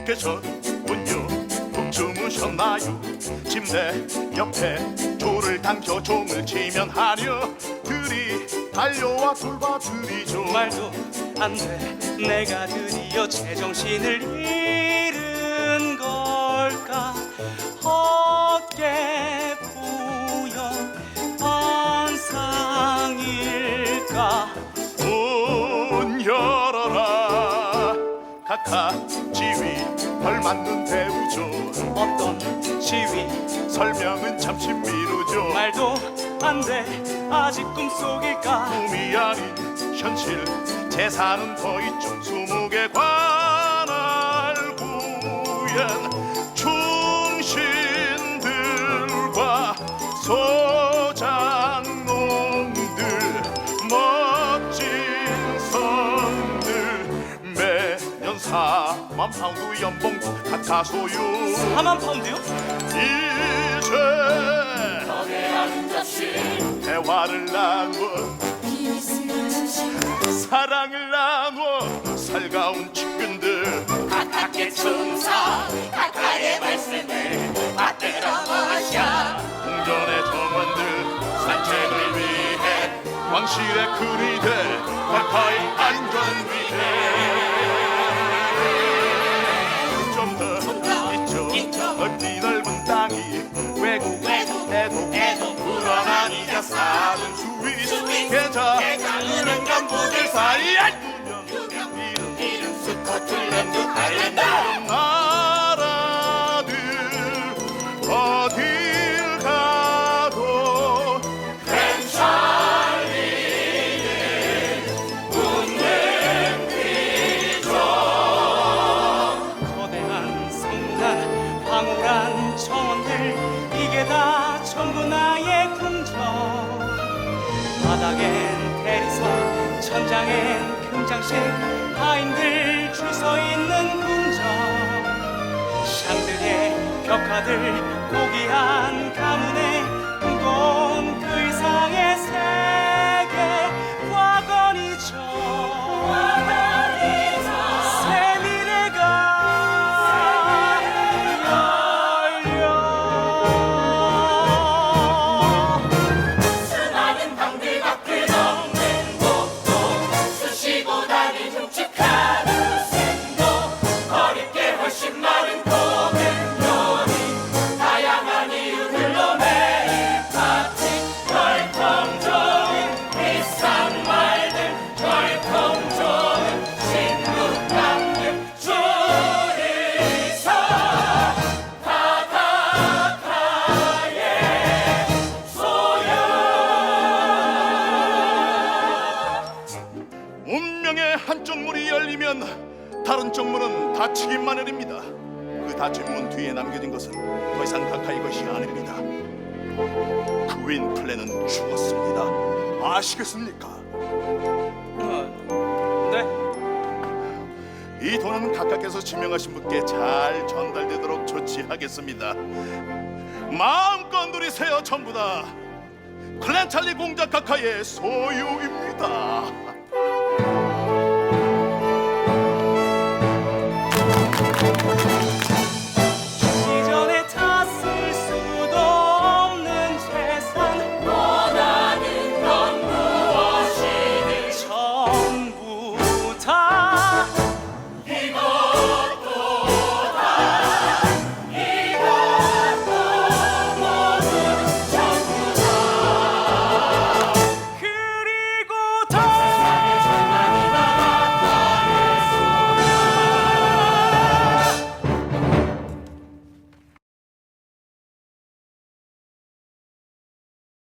계셨군요. 푹 주무셨나요? 침대 옆에 조를 당겨 종을 치면 하녀들이 달려와 돌봐드리죠. 말도 안 돼, 내가 드디어 제정신을 잃은 걸까. 어깨 부여 환상일까. 문 열어라. 각하 지휘 걸맞는 배우죠. 어떤 지위? 설명은 잠시 미루죠. 말도 안 돼, 아직 꿈속일까. 꿈이 아닌 현실. 재산은 더 있죠. 20개 관할 구현 충신들과 소장농들 멋진 성들 매년 4만 파운드 연봉 각하 소유. 4만 파운드요? 이제 거대한 접시 대화를 나누어 사랑을 나누어 살가운 측근들 각하께 충성 각하의 말씀을 받들어 마셔. 공전의 정원들 산책을 위해 왕실의 그리대 각하의 안전 위해 좀 더 있죠. 넓디 넓은 땅이 외국 애도 불안한 이자 사는 주위 계좌 은행 간부들 사이 이름 스코틀랜드 아일랜드 나라들 어딜 가도 거대한 성난, 황홀한 정원들, 이게 다 전부 나의 궁정. 바닥엔 대리석, 천장엔 금장식, 하인들 줄 서 있는 궁정. 샹들리에 벽화들, 고귀한 가문에 꿈꿔온 그 이상의 세계. 과거니죠. 새 미래가 열려. 수많은 방들 밖을 넘는 곳도 쑤시고 다닌 흉측한 웃음도 어릴 게 훨씬 많은 고든 요리 다양한 이유들로 매일 파티 결통적인 비싼 말들 결통적인 친구 감들 줄이서 각하의 소유. 운명의 한쪽 문이 열리면 다른 쪽 문은 닫히기 마련입니다. 그 닫힌 문 뒤에 남겨진 것은 더 이상 각하의 것이 아닙니다. 그윈 플랜은 죽었습니다. 아시겠습니까? 네. 이 돈은 각하께서 지명하신 분께 잘 전달되도록 조치하겠습니다. 마음껏 누리세요. 전부 다 클랜 찰리 공작 각하의 소유입니다. 이전에 다 쓸 수도 없는 재산, 원하는 건 무엇이든 전부 다